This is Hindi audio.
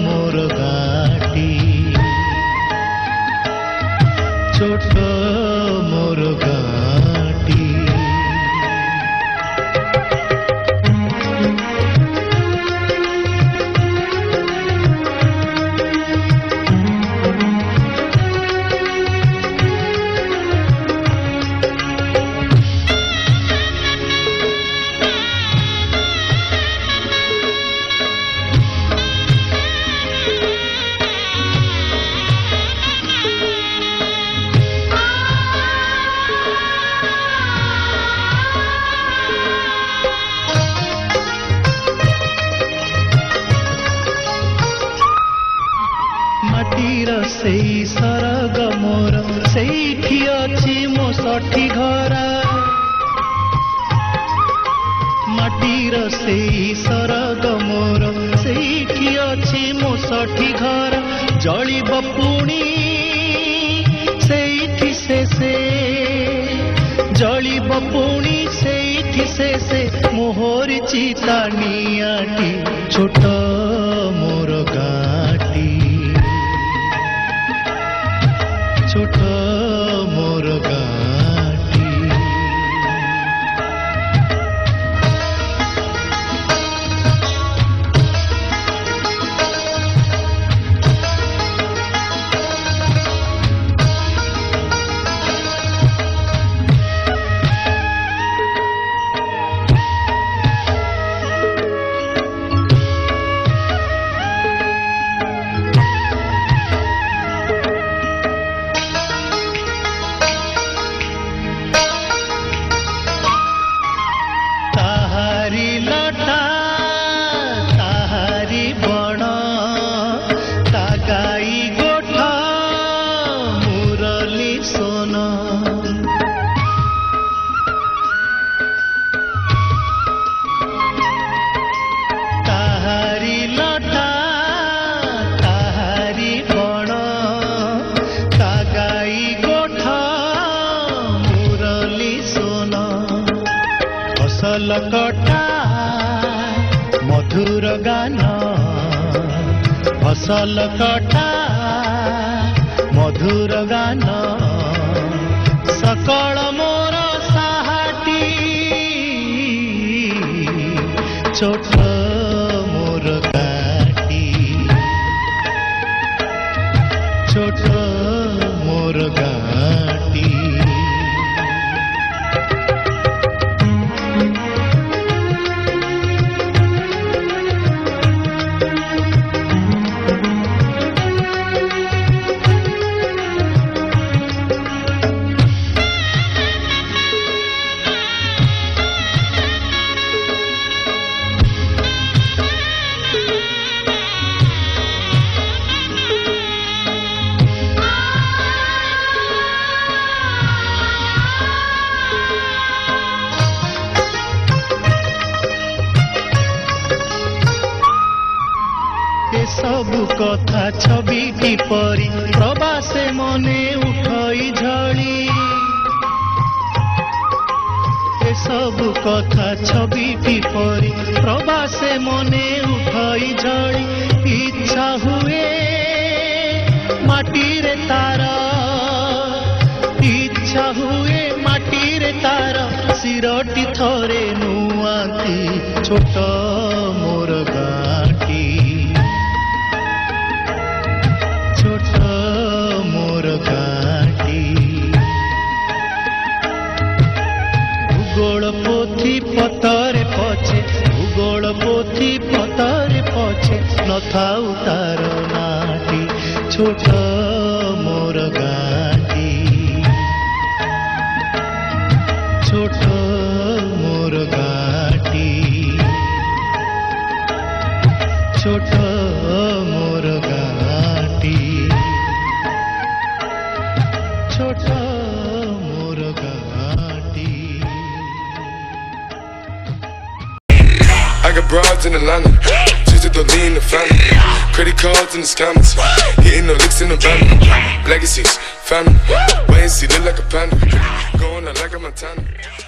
मोर घाटी छोट मोर घाटी सेई सरग मोर सेठी अछि मो सठी घरा माटीर सेई सरग मोर सेठी अछि मो सठी घरा जलिब पुणी सेठी से जलिब पुणी सेठी से मोहरी चिता नियाटी छोट मोर घाटी छोट मोर घाटी कटा मधुर गान फसल कटा मधुर गान सकल मोर साहाटी छोट मोर घाटी छोट मोर घाटी सबु कथा छविटी परी प्रवासे मने उठई झड़ी सबु कथा छविटी परी प्रवासे मने उठई झड़ी इच्छा हुए माटी रे तार इच्छा हुए माटी रे तार सिरटी थरे नुआती छोट मोर घाटी छोट मोर घाटी भूगोल पोथी पतरे पछे भूगोल पोथी पतरे पछे नथाउ तार नाटी छोट मोर घाटी छोट मोर घाटी छोट मोर घाटी छोट मोर घाटी I got broads in Atlanta, just to lean the family. Credit cards and the scammers, hitting the licks in the van. Legacies, family, wait and see, look like a panda. Going out like a Montana.